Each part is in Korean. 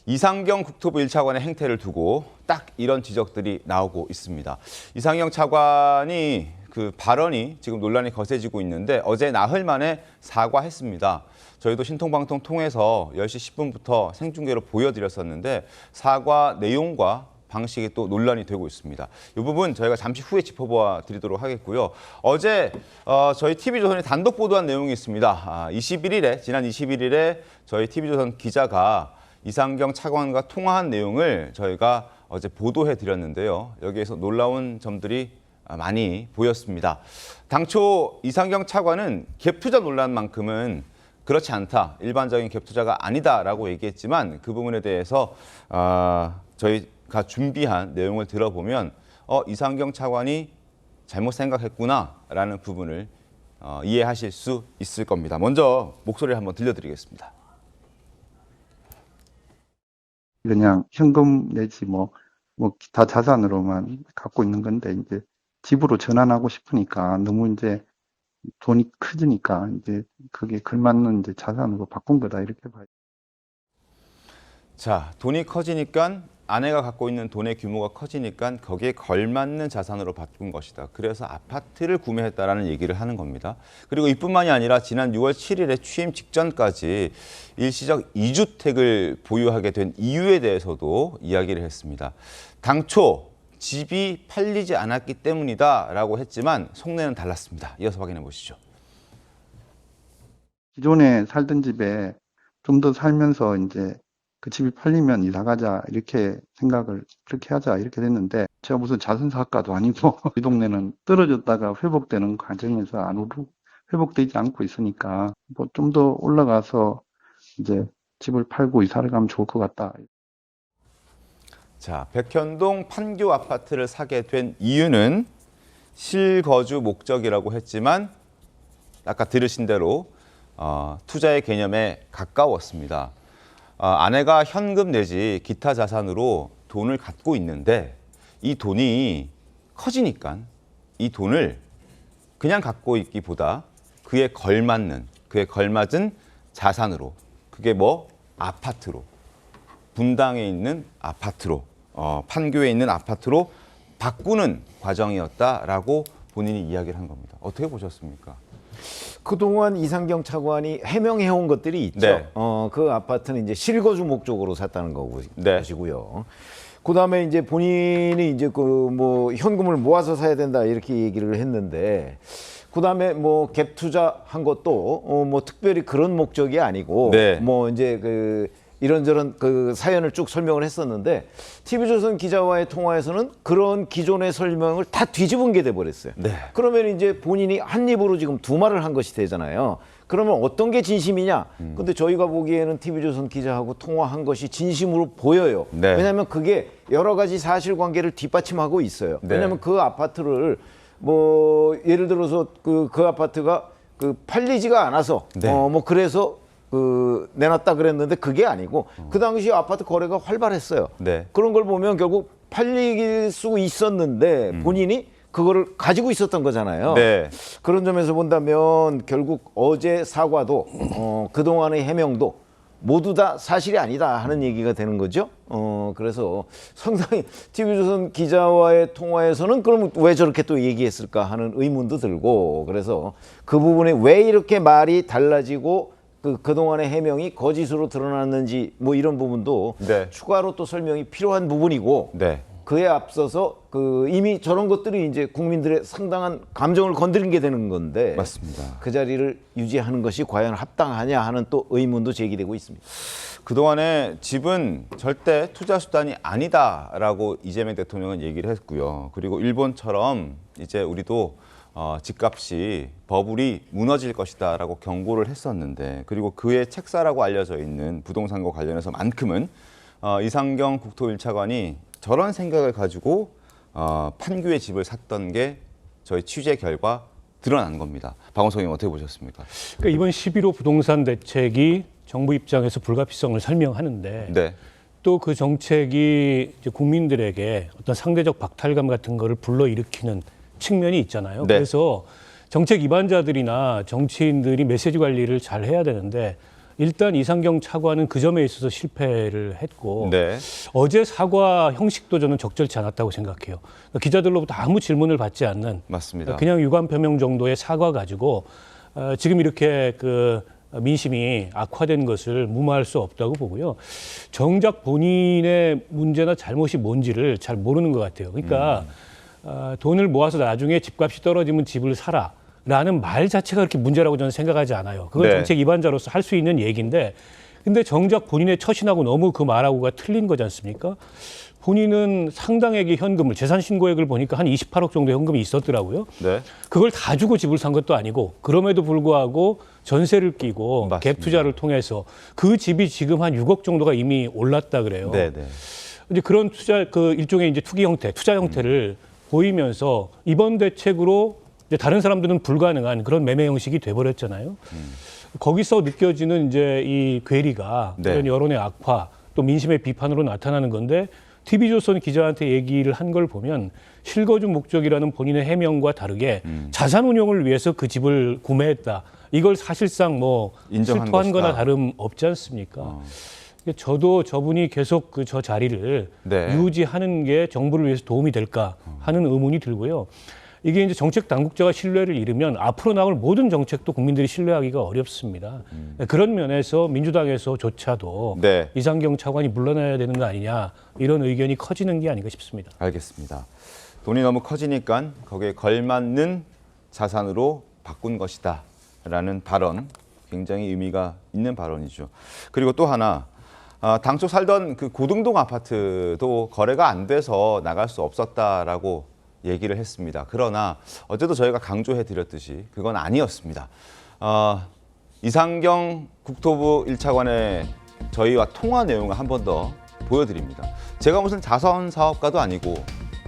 이상경 국토부 1차관의 행태를 두고 딱 이런 지적들이 나오고 있습니다. 이상경 차관이 그 발언이 지금 논란이 거세지고 있는데 어제 나흘 만에 사과했습니다. 저희도 신통방통 통해서 10시 10분부터 생중계로 보여드렸었는데 사과 내용과 방식이 또 논란이 되고 있습니다. 이 부분 저희가 잠시 후에 짚어보아 드리도록 하겠고요. 어제 저희 TV조선이 단독 보도한 내용이 있습니다. 지난 21일에 저희 TV조선 기자가 이상경 차관과 통화한 내용을 저희가 어제 보도해 드렸는데요. 여기에서 놀라운 점들이 많이 보였습니다. 당초 이상경 차관은 갭투자 논란만큼은 그렇지 않다, 일반적인 갭투자가 아니다라고 얘기했지만 그 부분에 대해서 저희가 준비한 내용을 들어보면 이상경 차관이 잘못 생각했구나라는 부분을 이해하실 수 있을 겁니다. 먼저 목소리를 한번 들려드리겠습니다. 그냥 현금 내지 뭐 기타 자산으로만 갖고 있는 건데 이제 집으로 전환하고 싶으니까 너무 이제 돈이 커지니까 이제 그게 걸맞는 이제 자산으로 바꾼 거다 이렇게 봐요. 자, 돈이 커지니까 아내가 갖고 있는 돈의 규모가 커지니까 거기에 걸맞는 자산으로 바꾼 것이다. 그래서 아파트를 구매했다라는 얘기를 하는 겁니다. 그리고 이뿐만이 아니라 지난 6월 7일에 취임 직전까지 일시적 2주택을 보유하게 된 이유에 대해서도 이야기를 했습니다. 당초 집이 팔리지 않았기 때문이다라고 했지만 속내는 달랐습니다. 이어서 확인해 보시죠. 기존에 살던 집에 좀 더 살면서 이제 그 집이 팔리면 이사 가자 이렇게 생각을 그렇게 하자 이렇게 됐는데 제가 무슨 자선사학과도 아니고 이 동네는 떨어졌다가 회복되는 과정에서 회복되지 않고 있으니까 뭐 좀 더 올라가서 이제 집을 팔고 이사를 가면 좋을 것 같다. 자, 백현동 판교 아파트를 사게 된 이유는 실거주 목적이라고 했지만 아까 들으신 대로 투자의 개념에 가까웠습니다. 아내가 현금 내지 기타 자산으로 돈을 갖고 있는데 이 돈이 커지니까 이 돈을 그냥 갖고 있기보다 그에 걸맞은 자산으로, 그게 뭐 아파트로, 분당에 있는 아파트로, 판교에 있는 아파트로 바꾸는 과정이었다라고 본인이 이야기를 한 겁니다. 어떻게 보셨습니까? 그동안 이상경 차관이 해명해온 것들이 있죠. 네. 그 아파트는 이제 실거주 목적으로 샀다는 네. 것이고요. 그다음에 이제 본인이 이제 그 뭐 현금을 모아서 사야 된다 이렇게 얘기를 했는데, 그다음에 뭐 갭 투자한 것도 뭐 특별히 그런 목적이 아니고 네. 뭐 이제 그 이런저런 그 사연을 쭉 설명을 했었는데 TV조선 기자와의 통화에서는 그런 기존의 설명을 다 뒤집은 게 돼버렸어요. 네. 그러면 이제 본인이 한 입으로 지금 두 말을 한 것이 되잖아요. 그러면 어떤 게 진심이냐? 근데 저희가 보기에는 TV조선 기자하고 통화한 것이 진심으로 보여요. 네. 왜냐하면 그게 여러 가지 사실관계를 뒷받침하고 있어요. 네. 왜냐하면 그 아파트를 뭐 예를 들어서 그 아파트가 그 팔리지가 않아서 네. 뭐 그래서 그 내놨다 그랬는데 그게 아니고 그 당시 아파트 거래가 활발했어요. 네. 그런 걸 보면 결국 팔릴 수 있었는데 본인이 그거를 가지고 있었던 거잖아요. 네. 그런 점에서 본다면 결국 어제 사과도 그동안의 해명도 모두 다 사실이 아니다 하는 얘기가 되는 거죠. 그래서 상당히 TV조선 기자와의 통화에서는 그럼 왜 저렇게 또 얘기했을까 하는 의문도 들고, 그래서 그 부분에 왜 이렇게 말이 달라지고 그동안의 해명이 거짓으로 드러났는지 뭐 이런 부분도 네. 추가로 또 설명이 필요한 부분이고, 네. 그에 앞서서 이미 저런 것들이 이제 국민들의 상당한 감정을 건드린 게 되는 건데, 맞습니다. 그 자리를 유지하는 것이 과연 합당하냐 하는 또 의문도 제기되고 있습니다. 그동안에 집은 절대 투자 수단이 아니다라고 이재명 대통령은 얘기를 했고요. 그리고 일본처럼 이제 우리도 집값이 버블이 무너질 것이다라고 경고를 했었는데, 그리고 그의 책사라고 알려져 있는 부동산과 관련해서만큼은 이상경 국토 1차관이 저런 생각을 가지고 판교의 집을 샀던 게 저희 취재 결과 드러난 겁니다. 박원석 의원 어떻게 보셨습니까? 그러니까 이번 11호 부동산 대책이 정부 입장에서 불가피성을 설명하는데 네. 또 그 정책이 이제 국민들에게 어떤 상대적 박탈감 같은 거를 불러일으키는 측면이 있잖아요. 네. 그래서 정책 입안자들이나 정치인들이 메시지 관리를 잘 해야 되는데 일단 이상경 차관은 그 점에 있어서 실패를 했고 네. 어제 사과 형식도 저는 적절치 않았다고 생각해요. 그러니까 기자들로부터 아무 질문을 받지 않는 맞습니다. 그냥 유감 표명 정도의 사과 가지고 지금 이렇게 그 민심이 악화된 것을 무마할 수 없다고 보고요. 정작 본인의 문제나 잘못이 뭔지를 잘 모르는 것 같아요. 그러니까 돈을 모아서 나중에 집값이 떨어지면 집을 사라. 라는 말 자체가 그렇게 문제라고 저는 생각하지 않아요. 그건 네. 정책 위반자로서 할 수 있는 얘기인데 근데 정작 본인의 처신하고 너무 그 말하고가 틀린 거지 않습니까? 본인은 상당액의 현금을 재산 신고액을 보니까 한 28억 정도 현금이 있었더라고요. 네. 그걸 다 주고 집을 산 것도 아니고 그럼에도 불구하고 전세를 끼고 맞습니다. 갭 투자를 통해서 그 집이 지금 한 6억 정도가 이미 올랐다 그래요. 네, 네. 이제 그런 투자 그 일종의 이제 투기 형태, 투자 형태를 보이면서 이번 대책으로 이제 다른 사람들은 불가능한 그런 매매 형식이 돼버렸잖아요. 거기서 느껴지는 이제 이 괴리가 네. 이런 여론의 악화 또 민심의 비판으로 나타나는 건데 TV조선 기자한테 얘기를 한 걸 보면 실거주 목적이라는 본인의 해명과 다르게 자산 운용을 위해서 그 집을 구매했다. 이걸 사실상 뭐 인정한 실토한 거나 것이다. 다름 없지 않습니까? 저도 저분이 계속 그 저 자리를 네. 유지하는 게 정부를 위해서 도움이 될까 하는 의문이 들고요. 이게 이제 정책 당국자가 신뢰를 잃으면 앞으로 나올 모든 정책도 국민들이 신뢰하기가 어렵습니다. 그런 면에서 민주당에서조차도 네. 이상경 차관이 물러나야 되는 거 아니냐 이런 의견이 커지는 게 아닌가 싶습니다. 알겠습니다. 돈이 너무 커지니까 거기에 걸맞는 자산으로 바꾼 것이다 라는 발언, 굉장히 의미가 있는 발언이죠. 그리고 또 하나, 당초 살던 그 고등동 아파트도 거래가 안 돼서 나갈 수 없었다라고 얘기를 했습니다. 그러나 어제도 저희가 강조해 드렸듯이 그건 아니었습니다. 이상경 국토부 1차관의 저희와 통화 내용을 한 번 더 보여드립니다. 제가 무슨 자선 사업가도 아니고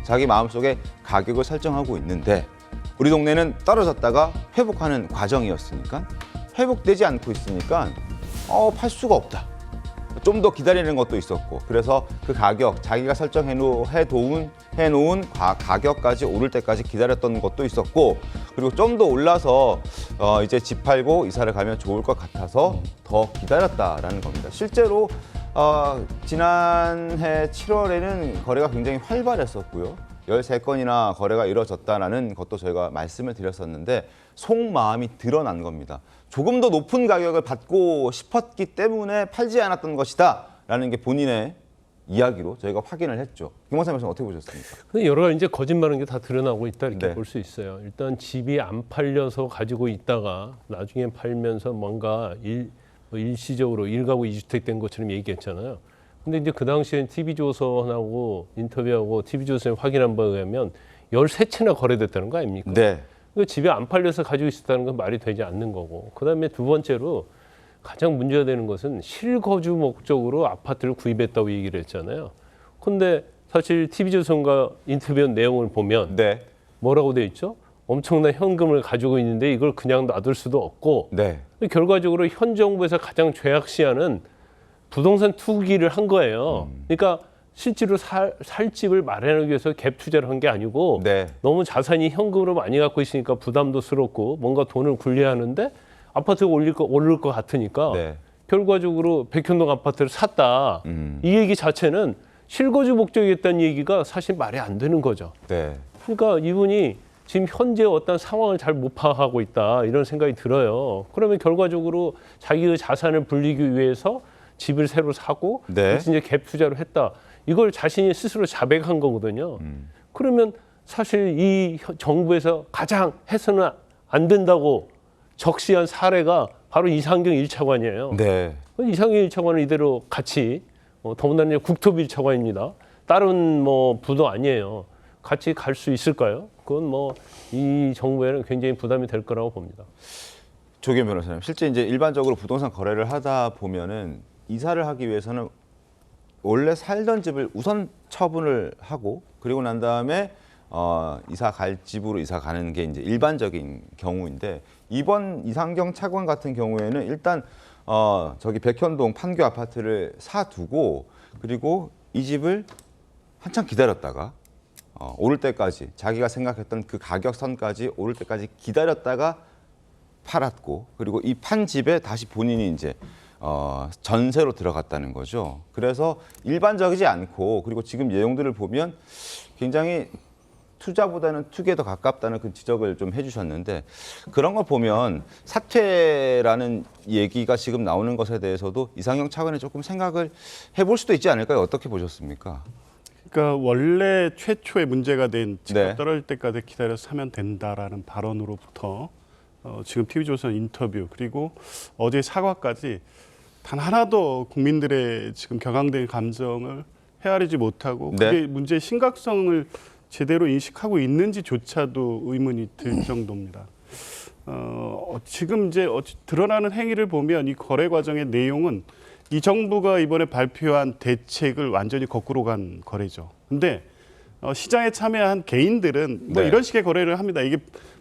자기 마음속에 가격을 설정하고 있는데 우리 동네는 떨어졌다가 회복하는 과정이었으니까 회복되지 않고 있으니까 팔 수가 없다. 좀 더 기다리는 것도 있었고 그래서 그 가격 자기가 설정해 놓은 가격까지 오를 때까지 기다렸던 것도 있었고 그리고 좀 더 올라서 이제 집 팔고 이사를 가면 좋을 것 같아서 더 기다렸다라는 겁니다. 실제로 지난해 7월에는 거래가 굉장히 활발했었고요. 13건이나 거래가 이루어졌다는 것도 저희가 말씀을 드렸었는데 속마음이 드러난 겁니다. 조금 더 높은 가격을 받고 싶었기 때문에 팔지 않았던 것이다 라는 게 본인의 이야기로 저희가 확인을 했죠. 김원삼 교수님 어떻게 보셨습니까? 근데 여러 가지 이제 거짓말한 게 다 드러나고 있다 이렇게 네. 볼 수 있어요. 일단 집이 안 팔려서 가지고 있다가 나중에 팔면서 뭔가 일시적으로 1가구 2주택 된 것처럼 얘기했잖아요. 근데 이제 그 당시엔 TV조선하고 인터뷰하고 TV조선에 확인한 바에 의하면 13채나 거래됐다는 거 아닙니까? 네. 그 집이 안 팔려서 가지고 있었다는 건 말이 되지 않는 거고. 그다음에 두 번째로 가장 문제가 되는 것은 실거주 목적으로 아파트를 구입했다고 얘기를 했잖아요. 근데 사실 TV조선과 인터뷰한 내용을 보면 네. 뭐라고 돼 있죠? 엄청난 현금을 가지고 있는데 이걸 그냥 놔둘 수도 없고 네. 결과적으로 현 정부에서 가장 죄악시하는 부동산 투기를 한 거예요. 그러니까 실제로 살 집을 마련하기 위해서 갭 투자를 한 게 아니고 네. 너무 자산이 현금으로 많이 갖고 있으니까 부담도 스럽고 뭔가 돈을 굴려야 하는데 아파트가 오를 것 같으니까 네. 결과적으로 백현동 아파트를 샀다. 이 얘기 자체는 실거주 목적이었다는 얘기가 사실 말이 안 되는 거죠. 네. 그러니까 이분이 지금 현재 어떤 상황을 잘 못 파악하고 있다 이런 생각이 들어요. 그러면 결과적으로 자기의 자산을 불리기 위해서 집을 새로 사고 네. 그래서 이제 갭 투자를 했다. 이걸 자신이 스스로 자백한 거거든요. 그러면 사실 이 정부에서 가장 해서는 안 된다고 적시한 사례가 바로 이상경 1차관이에요. 네. 이상경 1차관은 이대로 같이 더군다나 국토부 1차관입니다. 다른 뭐 부도 아니에요. 같이 갈 수 있을까요? 그건 뭐 이 정부에는 굉장히 부담이 될 거라고 봅니다. 조규현 변호사님, 실제 이제 일반적으로 부동산 거래를 하다 보면은 이사를 하기 위해서는 원래 살던 집을 우선 처분을 하고 그리고 난 다음에 이사 갈 집으로 이사 가는 게 이제 일반적인 경우인데 이번 이상경 차관 같은 경우에는 일단 저기 백현동 판교 아파트를 사두고 그리고 이 집을 한참 기다렸다가 오를 때까지 자기가 생각했던 그 가격선까지 오를 때까지 기다렸다가 팔았고 그리고 이 판 집에 다시 본인이 이제 전세로 들어갔다는 거죠. 그래서 일반적이지 않고 그리고 지금 내용들을 보면 굉장히 투자보다는 투기에 더 가깝다는 그 지적을 좀 해주셨는데 그런 걸 보면 사퇴라는 얘기가 지금 나오는 것에 대해서도 이상형 차관이 조금 생각을 해볼 수도 있지 않을까요? 어떻게 보셨습니까? 그러니까 원래 최초의 문제가 된 집값 네. 떨어질 때까지 기다려서 사면 된다라는 발언으로부터 지금 TV조선 인터뷰 그리고 어제 사과까지 단 하나도 국민들의 지금 격앙된 감정을 헤아리지 못하고 네. 그게 문제의 심각성을 제대로 인식하고 있는지조차도 의문이 들 정도입니다. 지금 이제 드러나는 행위를 보면 이 거래 과정의 내용은 이 정부가 이번에 발표한 대책을 완전히 거꾸로 간 거래죠. 근데 시장에 참여한 개인들은 뭐 네. 이런 식의 거래를 합니다. 이게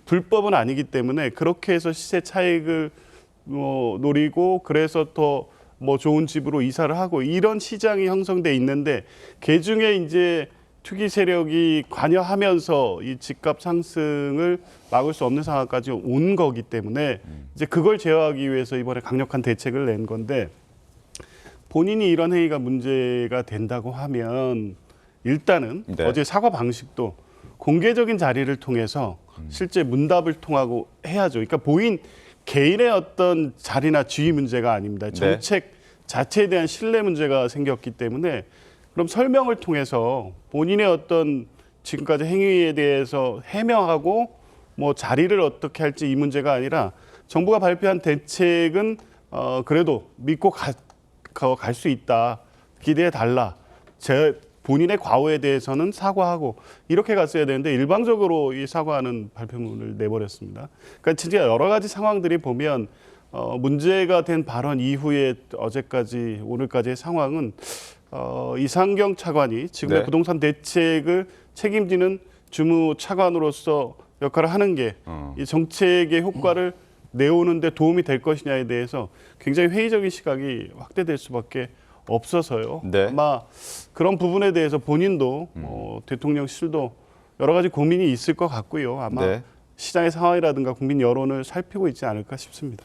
불법은 아니기 때문에 그렇게 해서 시세 차익을 노리고 그래서 더 뭐 좋은 집으로 이사를 하고 이런 시장이 형성돼 있는데 그중에 이제 투기 세력이 관여하면서 이 집값 상승을 막을 수 없는 상황까지 온 거기 때문에 이제 그걸 제어하기 위해서 이번에 강력한 대책을 낸 건데 본인이 이런 행위가 문제가 된다고 하면 일단은 네. 어제 사과 방식도 공개적인 자리를 통해서 실제 문답을 통하고 해야죠. 그러니까 보인 개인의 어떤 자리나 지위 문제가 아닙니다. 정책 자체에 대한 신뢰 문제가 생겼기 때문에 그럼 설명을 통해서 본인의 어떤 지금까지 행위에 대해서 해명하고 뭐 자리를 어떻게 할지 이 문제가 아니라 정부가 발표한 대책은 그래도 믿고 갈 수 있다. 기대해 달라. 본인의 과오에 대해서는 사과하고 이렇게 갔어야 되는데 일방적으로 이 사과하는 발표문을 내버렸습니다. 그러니까 진짜 여러 가지 상황들이 보면 문제가 된 발언 이후에 어제까지 오늘까지의 상황은 이상경 차관이 지금의 네. 부동산 대책을 책임지는 주무 차관으로서 역할을 하는 게 이 정책의 효과를 내오는데 도움이 될 것이냐에 대해서 굉장히 회의적인 시각이 확대될 수밖에 없어서요. 네. 아마 그런 부분에 대해서 본인도 대통령실도 여러 가지 고민이 있을 것 같고요. 아마 네. 시장의 상황이라든가 국민 여론을 살피고 있지 않을까 싶습니다.